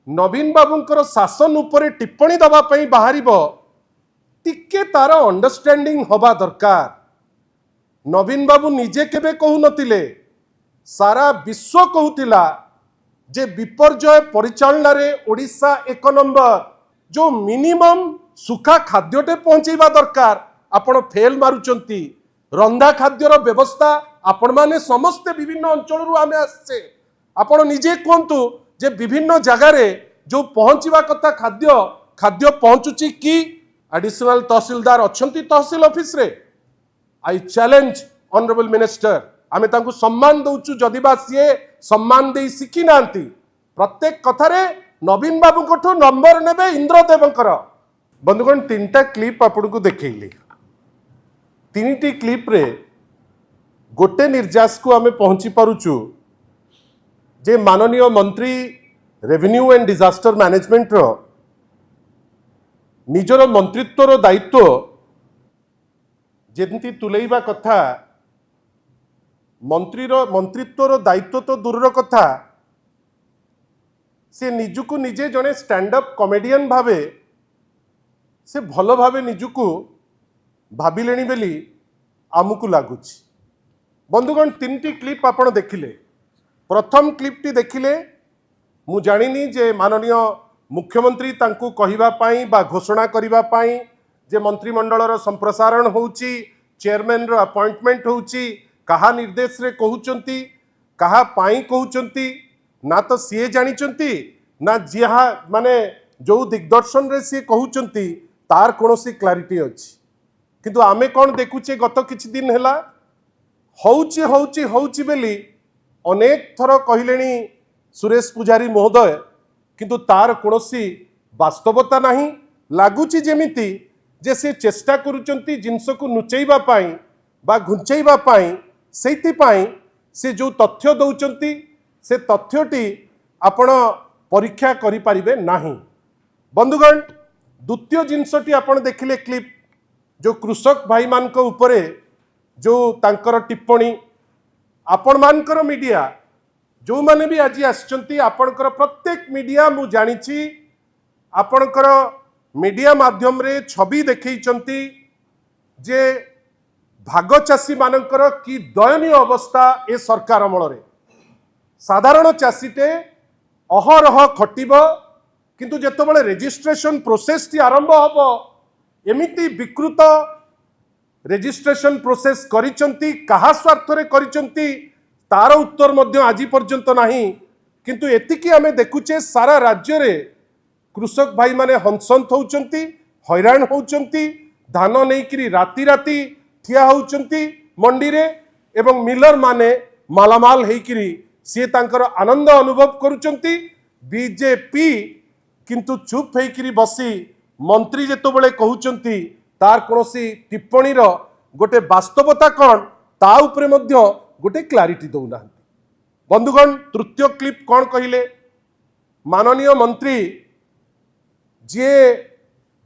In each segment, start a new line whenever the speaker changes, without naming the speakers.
नवीन बाबूंकर शासन उपरे टिप्पणी दबा पई बाहरिबो टिके तार अंडरस्टैंडिंग हवा दरकार। नवीन बाबू निजे केबे कहू नथिले, सारा विश्व कहूतिला जे विपर्जय परिचालन रे ओडिशा एक नंबर। जो मिनिमम सुखा खाद्यटे पहुंचेबा दरकार आपण फेल मारुचंती। रंधा खाद्यर व्यवस्था आपण माने समस्त विभिन्न अंचल रु आमे आसे। आपण निजे कहंतु जे विभिन्न जगह रे जो पहुंचवा कथा खाद्य खाद्य पहुंचुची कि एडिशनल तहसीलदार अच्छंती तहसील ऑफिस रे। आई चैलेंज ऑनरेबल मिनिस्टर, आमे तांकु सम्मान दउचु जदि बा सिए सम्मान देई सिखि नांती। प्रत्येक कथारे नवीन बाबू कोठो नंबर नेबे इंद्रदेवंकर। बंधुगण तीनटा क्लिप आपनको देखैली। तीनटी क्लिप रे गोटे निर्यास को आमे पहुंची पारुचु जे माननीय मंत्री रेवेन्यू एंड डिजास्टर मैनेजमेंट रो निजर मंत्रित्वर दायित्व जेमती तुलेइबा कथा, मंत्रित्वर दायित्व तो दूर कथा, से निजुकु निजे जने स्टैंड अप कॉमेडियन भावे से भल भावे निजुकु भाविलेनी बेली आमुकु लागुची। बंधुगण तीनटी क्लिप आपण देखिले। प्रथम क्लिपटी देखिले मु जानिनी जे माननीय मुख्यमंत्री तांकु कहिबा पाई बा घोषणा करिबा पाई जे मंत्रिमंडल संप्रसारण होउची, चेयरमैन रो अपॉइंटमेंट होउची, कहा निर्देश रे कहउचंती, कहा पाई कहउचंती, ना तो सीए जानिचंती ना जिहा माने जो दिग्दर्शन रे सी कहउचंती तार कोनोसी क्लैरिटी अछि। किंतु आमे कोन देखुचे गत किछि दिन हैला होउची होउची होउची बेली अनेक थर कहिलेनी सुरेश पुजारी महोदय, किंतु तार कोनोसी वास्तवता नहीं। लागुची जेमिति जे से चेष्टा करूचंती जिनस को नुचैबा पाई बा घुंचैबा पाई, सेति पाई से जो तथ्य दउचंती से तथ्यटी आपण परीक्षा करि परिबे नाही। बंधुगण द्वितीय जिनसटी आपण देखिले क्लिप जो कृषक भाई मान को ऊपरे जो तांकर टिप्पणी आपण मानकर मीडिया जो माने भी आज आछंती आपणकर प्रत्येक मीडिया मु जानिछि आपणकर मीडिया माध्यम रे छवि देखैचंती जे भाग चाषी मानकर की दयनीय अवस्था ए सरकार अमल रे। साधारण चाषीटे अहरह खटिब किंतु जेतबेले रजिस्ट्रेशन प्रोसेस टी आरंभ हबो एमिति विकृत रजिस्ट्रेशन प्रोसेस करिचंती, कहा स्वार्थ रे करिचंती तार उत्तर मध्य आज पर्यंत नहीं। किंतु एतिकी आमे देखुचे सारा राज्य रे कृषक भाई माने हंसंत होउचंती, हैरान होउचंती, धान नेइकरी राति राति ठिया होउचंती मंडी रे एवं मिलर माने मालामाल हेइकरी सी तांकर आनंद अनुभव करुचंती। बीजेपी किंतु चुप हेइकरी बसी मंत्री जेतबेले कहउचंती तार कोनोसी टिप्पणी रो गोटे वास्तवता कौन ता उपरे मध्य गोटे क्लारिटी दौना। बंधुगण तृतीय क्लिप कौन कहिले, माननीय मंत्री जे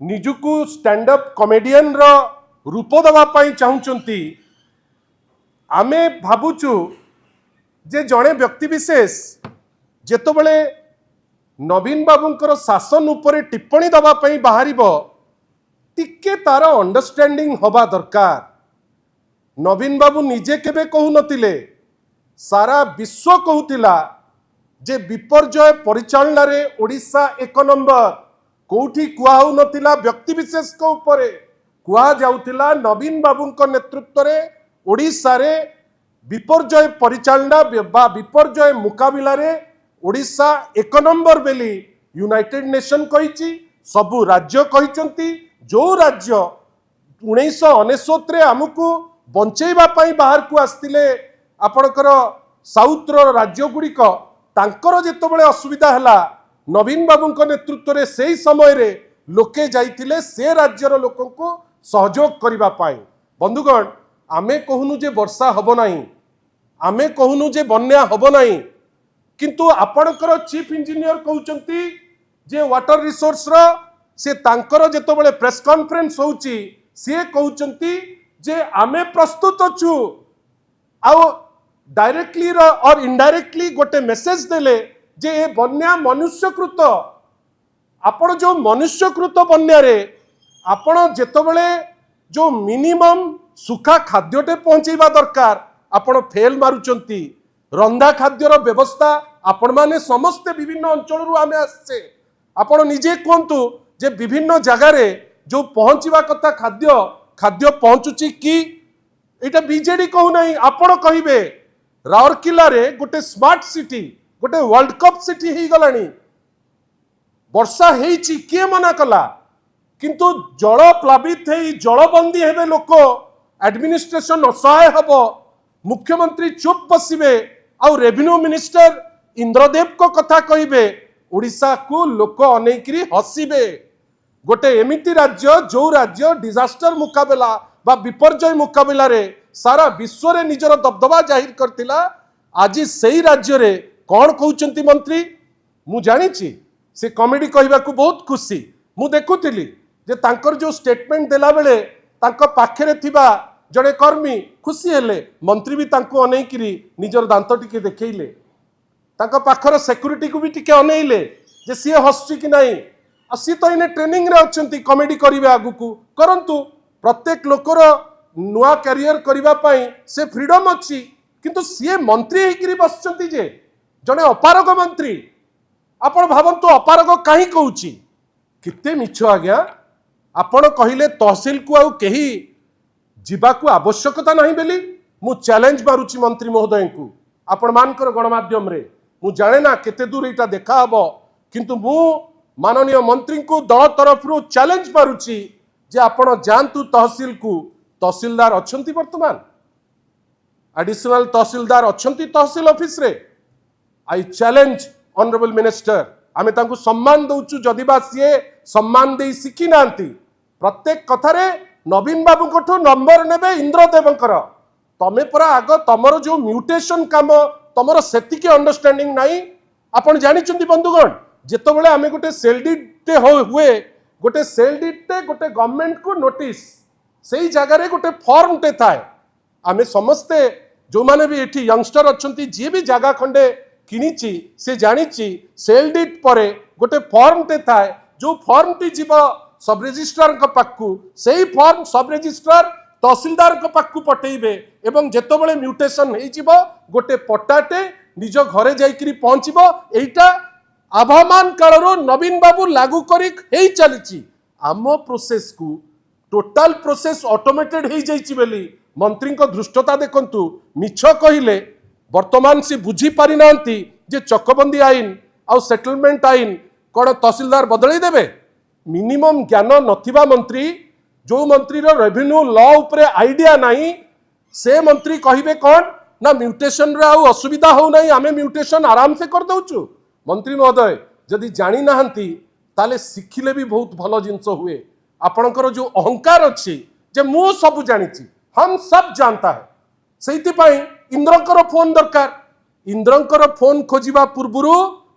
निजुकु स्टैंड अप कॉमेडियन रो रूप दवा पाई चाहुचंती। आमे भाबुचु जे जड़े व्यक्ति विशेष जेतबेले नवीन बाबूंकर शासन उपरे टिप्पणी दवा पाई बाहरिबो टिके तार अंडरस्टैंडिंग हवा दरकार। नवीन बाबू निजे केबे कहू नथिले, सारा विश्व कहूतिला जे विपर्जय परिचालन रे ओडिशा एक नंबर। कोठी कुआ हो नथिला व्यक्ति विशेष को ऊपरे कुआ जाउतिला नवीन बाबूंकर नेतृत्व रे ओडिशा रे विपर्जय परिचालन बा विपर्जय मुकाबिला रे ओडिशा एक नंबर बेली यूनाइटेड नेशन कहिची, सबु राज्य कहिचंती। जो राज्य 1999 रे हमकु बंचेबा पाई बाहर को आस्तिले आपणकर साउथ रो राज्य गुड़िक तांकर जेतबेले असुविधा हला नवीन बाबूंक नेतृत्व रे सेही समय रे लोके जाइतिले से राज्यर लोकन को सहयोग करिबा पाई। बंधुगण आमे कहूनु जे वर्षा हबो नाही, आमे कहूनु जे बन्या हबो नाही, किंतु आपणकर चीफ इंजीनियर कहउचंती जे वाटर रिसोर्स रो से तांकर जेतबेले प्रेस कॉन्फ्रेंस होउची से कहउचंती जे आमे प्रस्तुत अछु। आउ डायरेक्टली और इनडायरेक्टली गोटे मेसेज देले जे ए बन्या मनुष्यकृत आपण जो मनुष्यकृत बन्या रे आपण जेतबेले जो मिनिमम सुखा खाद्यटे पहुंचेबा दरकार आपण फेल मारुचंती रंधा खाद्यर व्यवस्था आपण माने समस्त विभिन्न अंचल आमे आसे आपण निजे कहतु जे विभिन्न जगार जो पहुंचवा कथा खाद्य खाद्य पहुंचुची कि एटा बीजेडी कहू नहीं आपण कहिबे राउरकेला रे गोटे स्मार्ट सिटी गोटे वर्ल्ड कप सिटी ही गलानी वर्षा हेची किए मना कला किंतु जल प्लावित है जलबंदी हेबे लोक एडमिनिस्ट्रेशन असहाय हब मुख्यमंत्री चुप बसिबे आउ रेवेन्यू मिनिस्टर इंद्रदेव को कथा कहिबे ओडिशा को लोक अनेकरी हसिबे गोटे एमिति राज्य जो राज्य डिजास्टर मुकाबला बा विपर्यय मुकाबला रे सारा विश्व रे निजर दबदबा जाहिर करतिला आज सही राज्य रे कौन कहउचंती मंत्री मु जानिछि से कॉमेडी कहबा को बहुत खुशी मु देखुतिली जे तांकर जो स्टेटमेंट देला बेले तांको पाखरे थिबा जड़े कर्मी खुशी हेले मंत्री भी तांको अनेकरी निजर दांत टिके देखैले तांको पाखर सिक्युरिटी को भी टिके अनेइले जे सिए हस्सी कि नहीं सी तो इने ट्रेनिंग रे अछंती कॉमेडी करिवे आगु को करंतु प्रत्येक लोकर नुआ कैरियर करिवा पई से फ्रीडम अछि किंतु सिए मंत्री हेकरी बसचंती जे जने अपारग मंत्री आपण भावंतु अपारग काहे कहउची किते मिछ आज्ञा आपण कहिले तहसील को आउ केही जीवा को आवश्यकता नहीं बेली मु चैलेंज मारुची मंत्री महोदय को आपण मानकर गणमाध्यम रे मु जाने ना केते दूर एटा देखा हबो किंतु मु माननीय मंत्री को दल तरफ रु चैलेंज मारुची जे आपण जानतु तहसील को तहसीलदार अछंती वर्तमान एडिशनल तहसीलदार अछंती तहसील ऑफिस रे आई चैलेंज ऑनरेबल मिनिस्टर आमे तांको सम्मान दउचु जदिबा सीए सम्मान देई सिखी नांती प्रत्येक कथारे नवीन बाबू कोठो नंबर नेबे इंद्रदेवंकर तमे परा आग तमरो जो म्यूटेशन काम तमरो सेति के अंडरस्टैंडिंग नाही आपण जानिचंती बंधुगण जेतबेले आमे गोटे सेलडीटे हुए गोटे सेलडीटे गोटे गवर्नमेंट को नोटिस सेही जगह रे गोटे फॉर्म टे थाए आमे समस्ते जो माने भी एठी यंगस्टर अछंती जे भी जगह खंडे किनिची से जानिची सेलडीट परे गोटे फॉर्म टे थाए जो फॉर्म टी जीव सब रजिस्ट्रार को पाखु सेही फॉर्म सब रजिस्ट्रार तहसीलदार को पाखु पठेइबे एवं जेतबेले म्यूटेशन हेइ जीव गोटे पट्टाटे निज घरे जाइकरी पहुंचीबो एइटा आभामान कालरो नवीन बाबू लागू करी हेइ चलीची आम प्रोसेस को टोटाल प्रोसेस ऑटोमेटेड हेइ जाइची बेली मंत्री को दृष्टता देखंतु मिछ कहिले वर्तमान से बुझी पारि नांती जे चकबंदी आईन आउ सेटलमेंट आईन कोन तहसीलदार बदलै देबे मिनिमम ज्ञान नथिबा मंत्री जो मंत्री रो रेवेन्यू लॉ उपरे आइडिया नाही से मंत्री कहिबे कोन ना म्यूटेशन रे आउ असुविधा हो नाही आमे म्यूटेशन आराम से कर दउचु मंत्री महोदय जदि जानी नाहंती ताले सिखिले भी बहुत भलो जिंस हुए आपणकर जो अहंकार अच्छी जे मु सब जानिची हम सब जानता है सेति पई इंद्रकर फोन दरकार इंद्रकर फोन खोजिबा पूर्वरु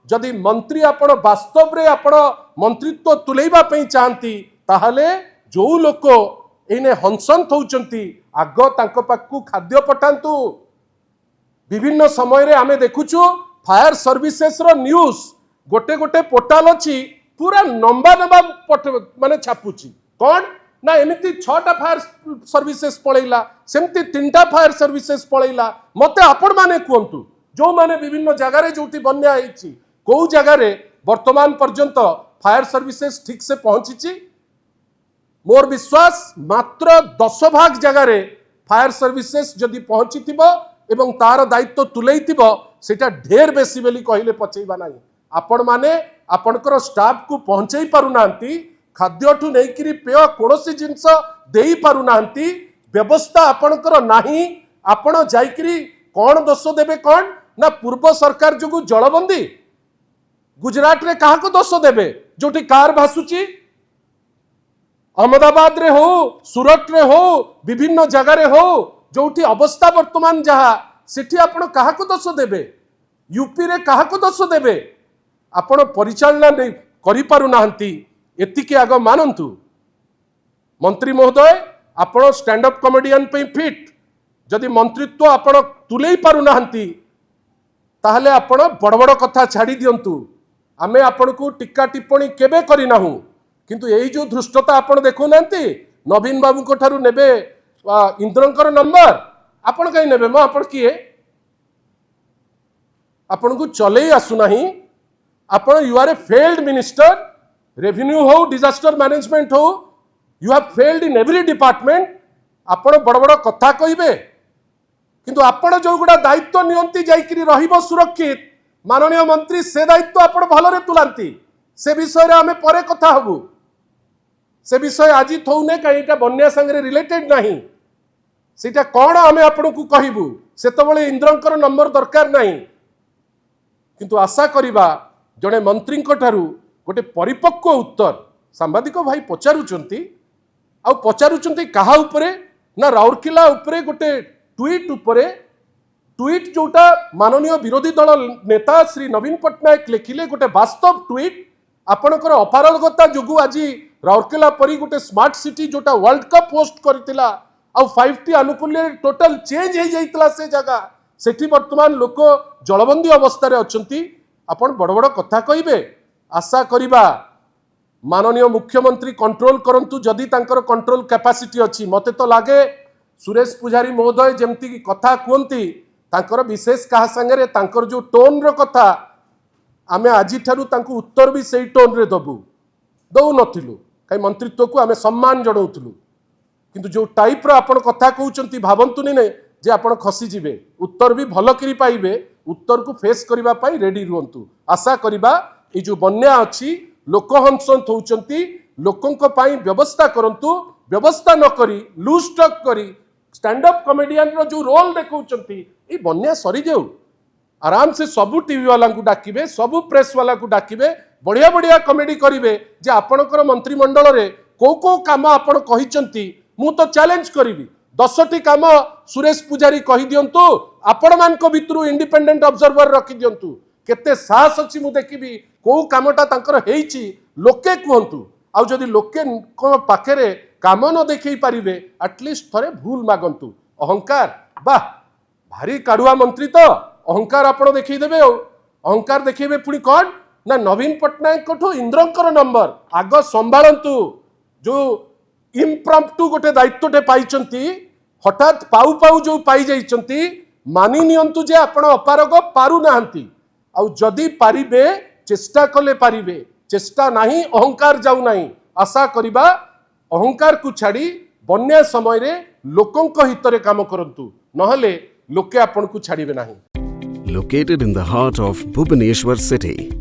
जदि मंत्री आपण वास्तव रे आपण मंत्रित्व तुलेइबा पई चाहंती ताहले जो लोक एने हंसंत होउचंती आग तांको पाकू खाद्य पठांतु विभिन्न समय रे आमे देखुछु फायर सर्विसेस रो न्यूज गोटे गोटे पोर्टाल अछि पूरा नंबा नंबा माने छापुची कोन ना एमिति 6टा फायर सर्विसेस पळैला सेमति 3टा फायर सर्विसेस पळैला मते आपण माने कहंतु जो माने विभिन्न जगह रे जोटी बन्या हेछि को जगह रे वर्तमान पर्यंत फायर सर्विसेस ठीक से पहुंचीची मोर विश्वास मात्र 10 भाग जगह रे फायर सर्विसेस जदि पहुंची थिबो एवं तार दायित्व तुलेई थिबो सेटा ढेर बेसी बेली कहिले पचैबा नाही आपण माने आपणकर स्टाफ को पहुंचै पारु नांती खाद्य ठु नेकिरी पेय कोनोसी जिंस देई पारु नांती व्यवस्था आपणकर नाही आपण जाइकरी कोन दोष देबे कोन ना पूर्व सरकार जोगु जलबंदी गुजरात रे काहा को दोष देबे जोटी कार भासुची अहमदाबाद रे हो सूरत रे हो विभिन्न जगह रे हो जोटी अवस्था वर्तमान जहा सेठी आपण काहा को दोष देबे यूपी रे काहा को दोष देबे आपण परिचालना नहीं करि पारु नाहंती एतिके आग मानंतु मंत्री महोदय आपण स्टैंड अप कॉमेडियन पे फिट जदि मंत्रित्व आपण तुलेई पारु नाहंती ताहले आपण बड़ बड़ कथा छाड़ी दियंतु। आमे आपण को टिक्का टिप्पणी केबे करिनाहु, किंतु एई जो धृष्टता आपण देखु नांती नवीन बाबू को ठारू नेबे इंद्रंकर नंबर आपण कहीं नेबे म आपण किए आपण को चले आसु नाही। आपण you are a failed minister, revenue हो डिजास्टर मैनेजमेंट हो, you have failed in every department. आपण बड़ बड़ कथा कहिबे किंतु आपण जो गुडा दायित्व नियंती जाइकरी रहिबो सुरक्षित माननीय मंत्री से दायित्व आपण भलरे तुलांती। से विषय रे आमे परे कथा हबु, से विषय आज थौने कईटा बन्या संगे रिलेटेड नाही, सेटा कोन आमे आपण को कहिबु सेतबेले इंद्रंकर नंबर दरकार नाही। किंतु आशा करिबा जड़े मंत्री ठारू गोटे परिपक्व उत्तर सांबादिक भाई पचारुचंती आ पचारुचंती कहा उपरे ना राउरकेला उपरे गोटे ट्वीट उपरे, ट्वीट जोटा माननीय विरोधी दल नेता श्री नवीन पट्टनायक लिखिले गोटे वास्तव ट्वीट आपणकर अपारगता जोगु आज राउरकेला परी गोटे स्मार्ट सिटी जोटा वर्ल्ड कप होस्ट करथिला आ 5टी अनुकूल्य टोटल चेंज हो जाइतला से जगह सेठी वर्तमान लोक जलबंदी अवस्था रे अछंती। आपण बड़ बड़ कथा कहिबे, आशा करिबा माननीय मुख्यमंत्री कंट्रोल करंतु जदि तांकर कंट्रोल कैपेसिटी अछि। मते तो लागे सुरेश पुजारी महोदय जेमती की कथा कहती तांकर विशेष कहा संगे तांकर जो टोन रो कथा आमे आज ठारू तांको उत्तर भी सही टोन रे दबु दउ नथिलु कई मंत्रित्व को आमे सम्मान जणाउथलु, किंतु जो टाइप रो आपण कथा कहउचंती भाबंतुनी ने जे आपण खसी जिवे, उत्तर भी भल करी पाइबे, उत्तर को फेस करिबा पाई रेडी रुहंतु। आशा करिबा ए जो बन्या अछि लोक हंसंत होउचंती लोकंक पाई व्यवस्था करंतु, व्यवस्था न करी लूज स्टॉक करी स्टैंड अप कॉमेडियन रो जो रोल देखौचंती ए बन्या सरी जाऊ आराम से सबू टीवी वाला को डाकिबे, सबू प्रेस वाला को डाकिबे, बढ़िया बढ़िया कॉमेडी करिवे जे आपणकर मंत्रिमंडल रे को काम आपण कहिचंती मु तो चैलेंज करिवि 10टी काम सुरेश पुजारी कहि दियंतु, आपण मानक भितरु इंडिपेंडेंट ऑब्जर्वर रखि दियंतु, केते साहस अछि मु देखिबि को कामटा तांकर हेइची लोके कहंतु। आ जदि लोके को पाखरे काम न देखै पारिबे एटलिस्ट थरे भूल मागंतु। अहंकार बा भारी काडुआ मंत्री तो अहंकार आपण देखै देबे, अहंकार देखैबे पुणी कोन ना नवीन पट्टनायक कोठो इंद्रंकर नंबर आग संभाळंतु। जो इम्प्रॉम्प्टू गोटे दायित्वटे पाइचंती हठात पाऊ पाऊ जो पाई जाइचंती मानि नियंतु जे आपण अपारग पारु नाहंती। आ जदि पारिबे चेष्टा कले पारिबे, चेष्टा नाही अहंकार जाऊ नाही। आशा करिबा अहंकार को छाड़ी बन्या समय रे लोकंक हितरे काम करंतु, नहले लोके आपण को छाड़िबे नाही।
Located in the heart of Bhubaneswar city,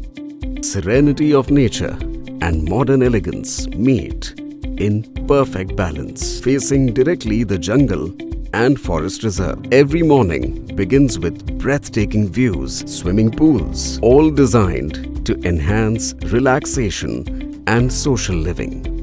serenity of nature and modern elegance meet in perfect balance, facing directly the jungle and forest reserve. Every morning begins with breathtaking views, swimming pools, all designed to enhance relaxation and social living.